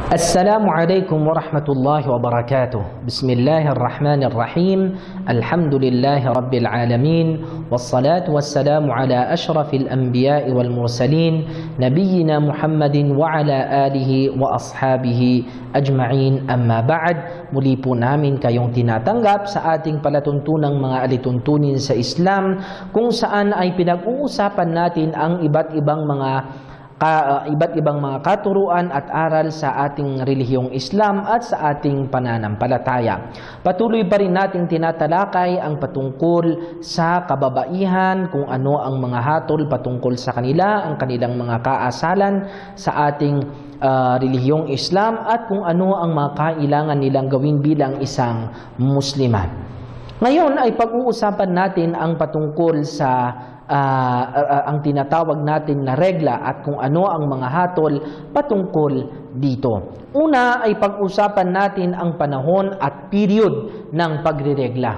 Assalamualaikum warahmatullahi wabarakatuh. Bismillahirrahmanirrahim. Alhamdulillahi rabbil alamin. Wassalatu wassalamu ala ashrafil anbiya'i wal mursalin, nabiyyina Muhammadin wa ala alihi wa ashabihi ajma'in. Amma ba'd, muli po namin kayong tinatanggap sa ating palatuntunang mga alituntunin sa Islam, kung saan ay pinag-uusapan natin ang iba't ibang mga katuruan at aral sa ating relihiyong Islam at sa ating pananampalataya. Patuloy pa rin nating tinatalakay ang patungkol sa kababaihan, kung ano ang mga hatol patungkol sa kanila, ang kanilang mga kaasalan sa ating relihiyong Islam, at kung ano ang mga kailangan nilang gawin bilang isang Muslima. Ngayon ay pag-uusapan natin ang patungkol sa ang tinatawag natin na regla at kung ano ang mga hatol patungkol dito. Una ay pag-usapan natin ang panahon at period ng pagreregla.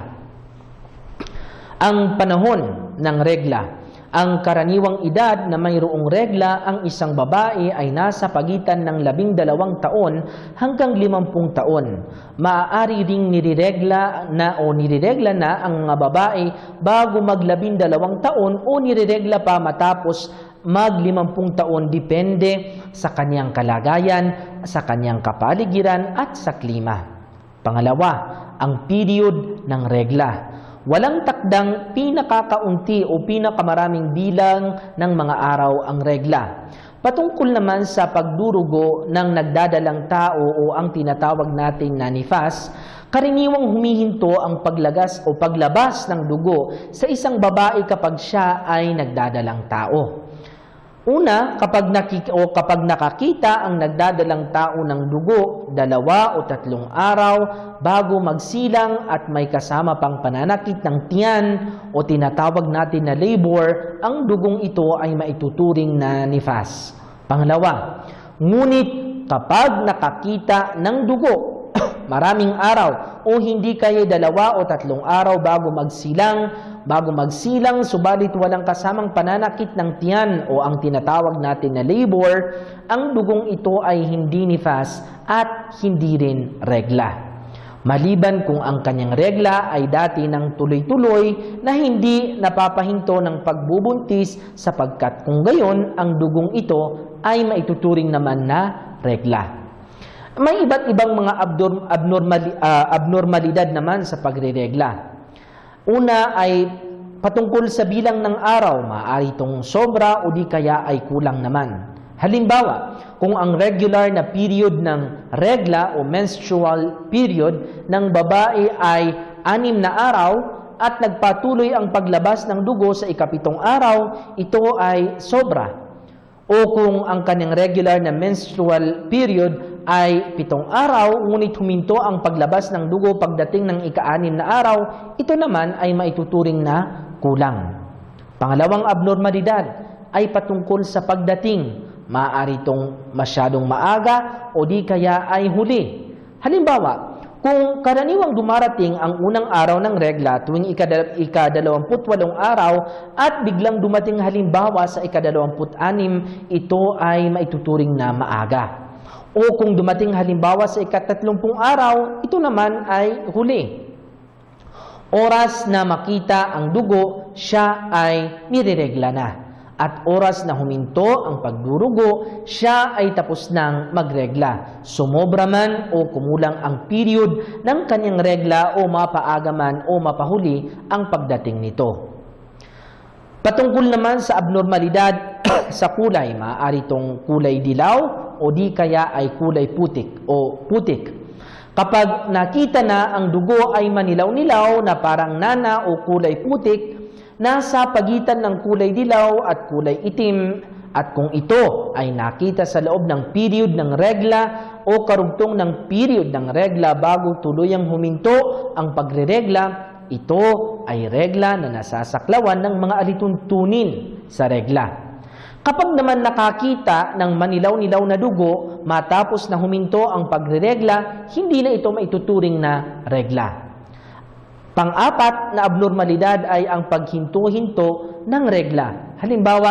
Ang panahon ng regla. Ang karaniwang edad na mayroong regla ang isang babae ay nasa pagitan ng 12 taon hanggang 50 taon. Maaari ring nireregla na ang mga babae bago mag-12 taon o nireregla pa matapos mag-50 taon, depende sa kanyang kalagayan, sa kanyang kapaligiran at sa klima. Pangalawa, ang period ng regla. Walang takdang pinakakaunti o pinakamaraming bilang ng mga araw ang regla. Patungkol naman sa pagdurugo ng nagdadalang tao o ang tinatawag natin na nifas, karaniwang humihinto ang paglabas ng dugo sa isang babae kapag siya ay nagdadalang tao. Una, kapag nakakita ang nagdadalang tao ng dugo, 2 o 3 araw bago magsilang at may kasama pang pananakit ng tiyan o tinatawag natin na labor, ang dugong ito ay maituturing na nifas. Pangalawa, ngunit kapag nakakita ng dugo maraming araw o hindi kaya 2 o 3 araw bago magsilang, subalit walang kasamang pananakit ng tiyan o ang tinatawag natin na labor, ang dugong ito ay hindi nifas at hindi rin regla. Maliban kung ang kanyang regla ay dati ng tuloy-tuloy na hindi napapahinto ng pagbubuntis, sapagkat kung gayon, ang dugong ito ay maituturing naman na regla. May iba't ibang mga abnormalidad naman sa pagreregla. Una ay patungkol sa bilang ng araw, maaari itong sobra o di kaya ay kulang naman. Halimbawa, kung ang regular na period ng regla o menstrual period ng babae ay 6 na araw at nagpatuloy ang paglabas ng dugo sa ika-7 araw, ito ay sobra. O kung ang kanyang regular na menstrual period ay 7 araw, ngunit huminto ang paglabas ng dugo pagdating ng ika-6 na araw, ito naman ay maituturing na kulang. Pangalawang abnormalidad ay patungkol sa pagdating. Maaari itong masyadong maaga o di kaya ay huli. Halimbawa, kung karaniwang dumarating ang unang araw ng regla tuwing ika-28 araw at biglang dumating halimbawa sa ika-26, ito ay maituturing na maaga. O kung dumating halimbawa sa ika-30 araw, ito naman ay huli. Oras na makita ang dugo, siya ay nireregla na. At oras na huminto ang pagdurugo, siya ay tapos nang magregla. Sumobra man o kumulang ang period ng kanyang regla o mapaaga man o mapahuli ang pagdating nito. Patungkol naman sa abnormalidad sa kulay, maaari itong kulay dilaw o di kaya ay kulay putik o putik. Kapag nakita na ang dugo ay manilaw-nilaw na parang nana o kulay putik, nasa pagitan ng kulay dilaw at kulay itim, at kung ito ay nakita sa loob ng period ng regla o karugtong ng period ng regla bago tuluyang huminto ang pagreregla, ito ay regla na nasasaklawan ng mga alituntunin sa regla. Kapag naman nakakita ng manilaw-nilaw na dugo matapos na huminto ang pagreregla, hindi na ito maituturing na regla. Pang-apat na abnormalidad ay ang paghinto-hinto ng regla. Halimbawa,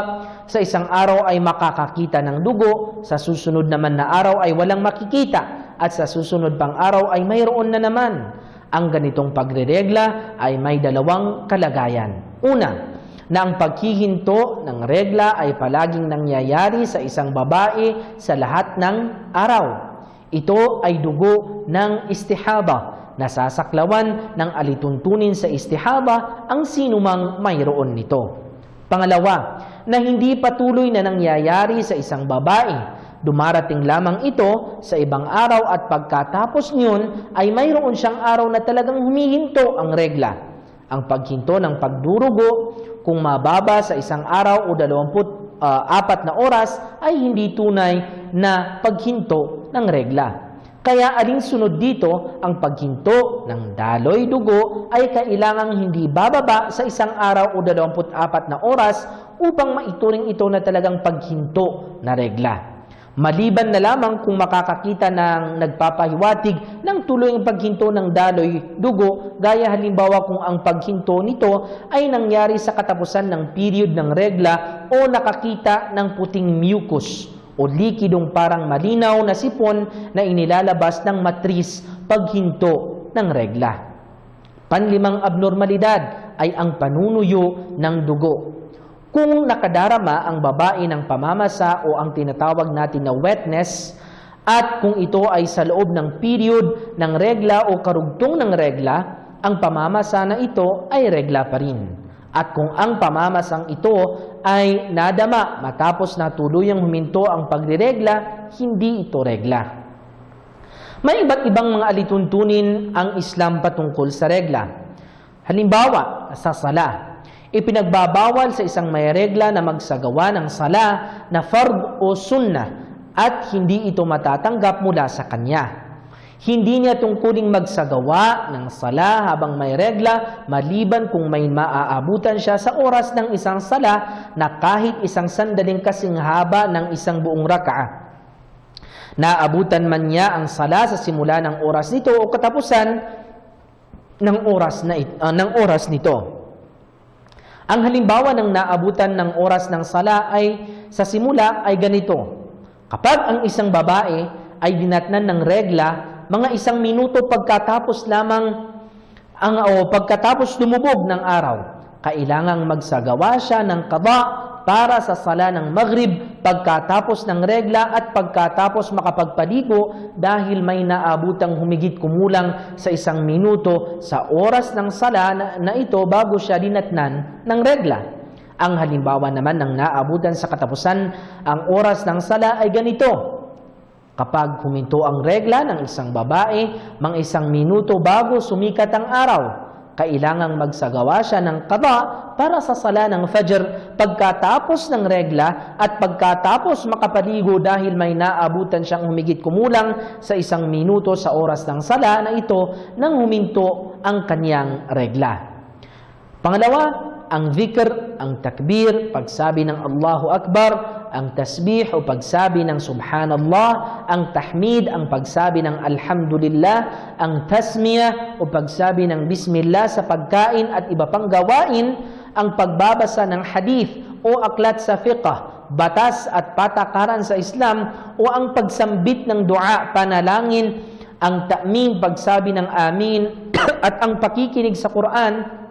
sa isang araw ay makakakita ng dugo, sa susunod naman na araw ay walang makikita, at sa susunod pang araw ay mayroon na naman. Ang ganitong pagreregla ay may dalawang kalagayan. Una, na ang paghihinto ng regla ay palaging nangyayari sa isang babae sa lahat ng araw. Ito ay dugo ng istihaba. Nasasaklawan ng alituntunin sa istihaba ang sinumang mayroon nito. Pangalawa, na hindi patuloy na nangyayari sa isang babae. Dumarating lamang ito sa ibang araw at pagkatapos niyon ay mayroon siyang araw na talagang humihinto ang regla. Ang paghinto ng pagdurugo, kung mababa sa isang araw o 24 na oras, ay hindi tunay na paghinto ng regla. Kaya alinsunod dito, ang paghinto ng daloy dugo ay kailangang hindi bababa sa isang araw o 24 na oras upang maituring ito na talagang paghinto na regla. Maliban na lamang kung makakakita ng nagpapahiwatig ng tuloy ang paghinto ng daloy dugo, gaya halimbawa kung ang paghinto nito ay nangyari sa katapusan ng period ng regla o nakakita ng puting mucus o likidong parang malinaw na sipon na inilalabas ng matris paghinto ng regla. Panlimang abnormalidad ay ang panunuyo ng dugo. Kung nakadarama ang babae ng pamamasa o ang tinatawag natin na wetness, at kung ito ay sa loob ng period ng regla o karugtong ng regla, ang pamamasa na ito ay regla pa rin. At kung ang pamamasang ito ay nadama matapos na tuluyang huminto ang pagriregla, hindi ito regla. May iba't ibang mga alituntunin ang Islam patungkol sa regla. Halimbawa, sa sala. Ipinagbabawal sa isang may regla na magsagawa ng sala na fard o sunnah at hindi ito matatanggap mula sa kanya. Hindi niya tungkuling magsagawa ng sala habang may regla maliban kung may maaabutan siya sa oras ng isang sala na kahit isang sandaling kasing haba ng isang buong raka'a. Naabutan man niya ang sala sa simula ng oras nito o katapusan ng oras nito. Ang halimbawa ng naabutan ng oras ng sala ay sa simula ay ganito. Kapag ang isang babae ay dinatnan ng regla, mga 1 minuto pagkatapos lumubog ng araw, kailangang magsagawa siya ng qada para sa sala ng maghrib pagkatapos ng regla at pagkatapos makapagpaligo dahil may naabutang humigit kumulang sa 1 minuto sa oras ng sala na ito bago siya dinatnan ng regla. Ang halimbawa naman ng naabutan sa katapusan ang oras ng sala ay ganito. Kapag huminto ang regla ng isang babae, mga 1 minuto bago sumikat ang araw, kailangang magsagawa siya ng qada para sa sala ng fajr pagkatapos ng regla at pagkatapos makapaligo dahil may naabutan siyang humigit kumulang sa 1 minuto sa oras ng sala na ito nang huminto ang kanyang regla. Pangalawa, ang dhikr, ang takbir, pagsabi ng Allahu Akbar, ang tasbih o pagsabi ng Subhanallah, ang tahmid, ang pagsabi ng Alhamdulillah, ang tasmiyah o pagsabi ng Bismillah sa pagkain at iba pang gawain, ang pagbabasa ng hadith o aklat sa fiqh, batas at patakaran sa Islam o ang pagsambit ng dua, panalangin, ang ta'min, pagsabi ng amin at ang pakikinig sa Quran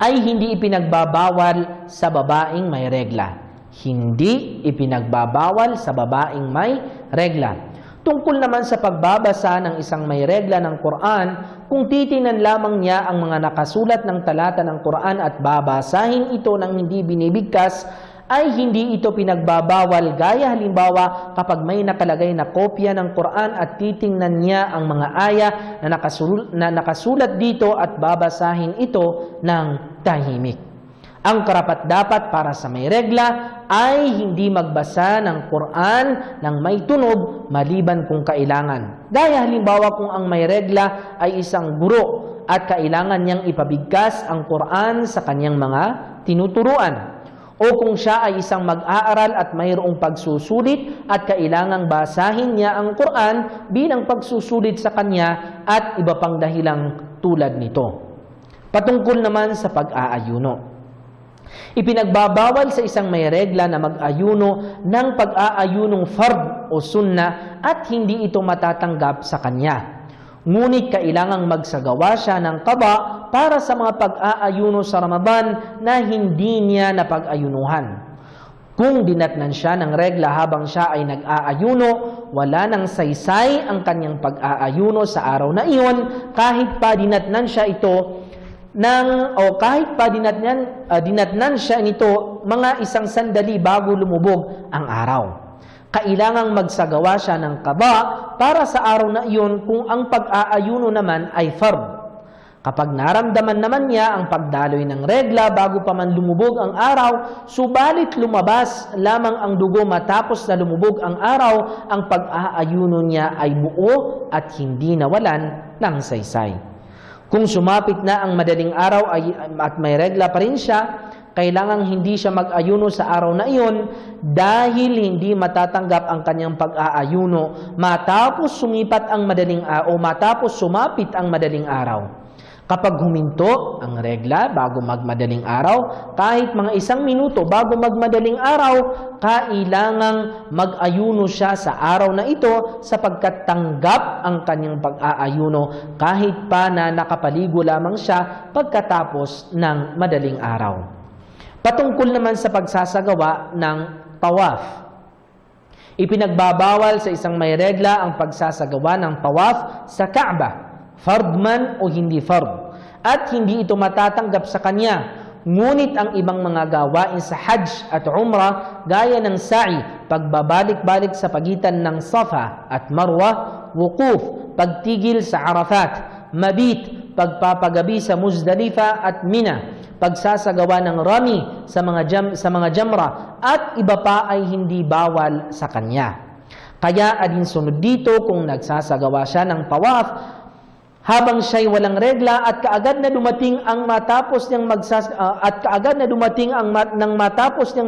ay hindi ipinagbabawal sa babaeng may regla. Hindi ipinagbabawal sa babaeng may regla. Tungkol naman sa pagbabasa ng isang may regla ng Quran, kung titingnan lamang niya ang mga nakasulat ng talata ng Quran at babasahin ito ng hindi binibigkas, ay hindi ito pinagbabawal gaya halimbawa kapag may nakalagay na kopya ng Quran at titingnan niya ang mga aya na nakasulat dito at babasahin ito ng tahimik. Ang karapat-dapat para sa may regla ay hindi magbasa ng Quran ng may tunog maliban kung kailangan. Gaya halimbawa kung ang may regla ay isang guro at kailangan niyang ipabigkas ang Quran sa kanyang mga tinuturuan. O kung siya ay isang mag-aaral at mayroong pagsusulit at kailangang basahin niya ang Quran bilang pagsusulit sa kanya at iba pang dahilang tulad nito. Patungkol naman sa pag-aayuno. Ipinagbabawal sa isang may regla na mag-ayuno ng pag-aayunong fard o sunna at hindi ito matatanggap sa kanya. Ngunit kailangang magsagawa siya ng qada para sa mga pag-aayuno sa Ramadan na hindi niya napag-ayunuhan. Kung dinatnan siya ng regla habang siya ay nag-aayuno, wala nang saysay ang kanyang pag-aayuno sa araw na iyon kahit pa dinatnan siya ito dinatnan siya nito mga isang sandali bago lumubog ang araw. Kailangang magsagawa siya ng qada para sa araw na iyon kung ang pag-aayuno naman ay fard. Kapag naramdaman naman niya ang pagdaloy ng regla bago pa man lumubog ang araw, subalit lumabas lamang ang dugo matapos na lumubog ang araw, ang pag-aayuno niya ay buo at hindi nawalan ng saysay. Kung sumapit na ang madaling araw at may regla pa rin siya, kailangang hindi siya mag-ayuno sa araw na iyon dahil hindi matatanggap ang kanyang pag-aayuno matapos sumapit ang madaling araw. Kapag huminto ang regla bago magmadaling araw, kahit mga 1 minuto bago magmadaling araw, kailangang mag-ayuno siya sa araw na ito sapagkat tanggap ang kanyang pag-aayuno kahit pa na nakapaligo lamang siya pagkatapos ng madaling araw. Patungkol naman sa pagsasagawa ng tawaf. Ipinagbabawal sa isang may regla ang pagsasagawa ng tawaf sa Kaaba, fard man o hindi fard, at hindi ito matatanggap sa kanya. Ngunit ang ibang mga gawain sa Hajj at Umrah gaya ng sa'i, pagbabalik-balik sa pagitan ng Safa at Marwa, wukuf, pagtigil sa Arafat, mabit, pagpapagabi sa Muzdalifa at Mina, pagsasagawa ng rami sa mga jamra at iba pa ay hindi bawal sa kanya. Kaya alinsunod dito kung nagsasagawa siya ng tawaf habang siya'y walang regla at kaagad na dumating ang matapos niyang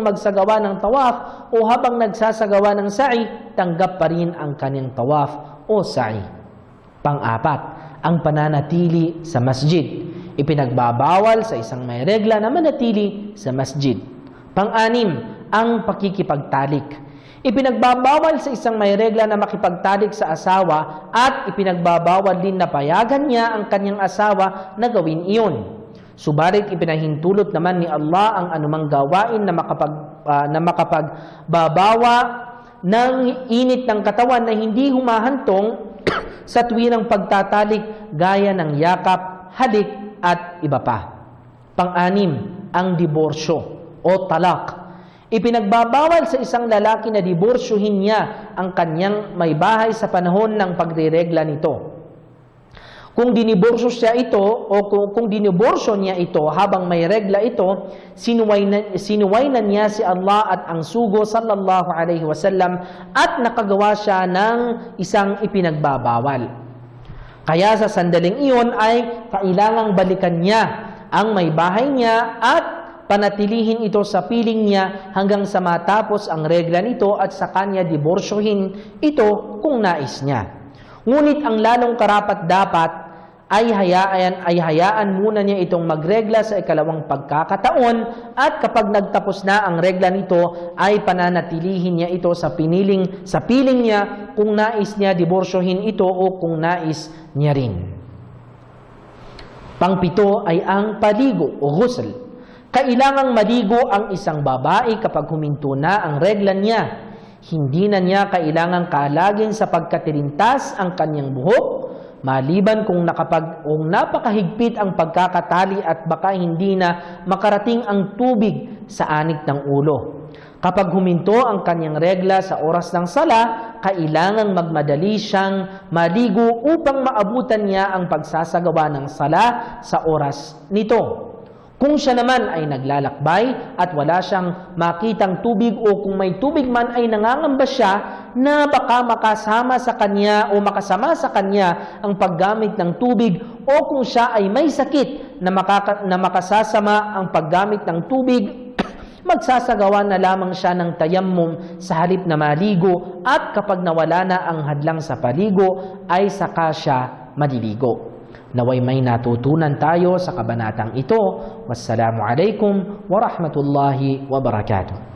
magsagawa ng tawaf o habang nagsasagawa ng sa'i, tanggap pa rin ang kanyang tawaf o sa'i. Pang-apat, ang pananatili sa masjid. Ipinagbabawal sa isang may regla na manatili sa masjid. Pang-anim, ang pakikipagtalik. Ipinagbabawal sa isang may regla na makipagtalik sa asawa at ipinagbabawal din na payagan niya ang kanyang asawa na gawin iyon. Subalit ipinahintulot naman ni Allah ang anumang gawain na makapagbabawa ng init ng katawan na hindi humahantong sa tuwirang pagtatalik gaya ng yakap, halik at iba pa. Pang-anim, ang diborsyo o talak. Ipinagbabawal sa isang lalaki na diborsyohin niya ang kanyang may bahay sa panahon ng pagreregla nito. Kung diniborsyo niya ito habang may regla ito, sinuwaynan niya si Allah at ang sugo sallallahu alaihi wasallam at nakagawa siya ng isang ipinagbabawal. Kaya sa sandaling iyon ay kailangang balikan niya ang may bahay niya at panatilihin ito sa piling niya hanggang sa matapos ang regla nito at sa kanya diborsyohin ito kung nais niya. Ngunit ang lalong karapat-dapat ay hayaan muna niya itong magregla sa ikalawang pagkakataon at kapag nagtapos na ang regla nito ay pananatilihin niya ito sa piling niya kung nais niya diborsyohin ito o kung nais niya rin. Pangpito ay ang paligo o ghusl. Kailangang maligo ang isang babae kapag huminto na ang regla niya. Hindi na niya kailangang kalagin sa pagkatilintas ang kanyang buhok, maliban kung napakahigpit ang pagkakatali at baka hindi na makarating ang tubig sa anik ng ulo. Kapag huminto ang kanyang regla sa oras ng sala, kailangang magmadali siyang maligo upang maabutan niya ang pagsasagawa ng sala sa oras nito. Kung siya naman ay naglalakbay at wala siyang makitang tubig o kung may tubig man ay nangangamba siya na baka makasama sa kanya o makasama sa kanya ang paggamit ng tubig o kung siya ay may sakit na makasasama ang paggamit ng tubig, magsasagawa na lamang siya ng tayammum sa halip na maligo at kapag nawala na ang hadlang sa paligo ay saka siya maliligo. Naway may natutunan tayo sa kabanatang ito. Wassalamu alaikum wa rahmatullahi wa barakatuh.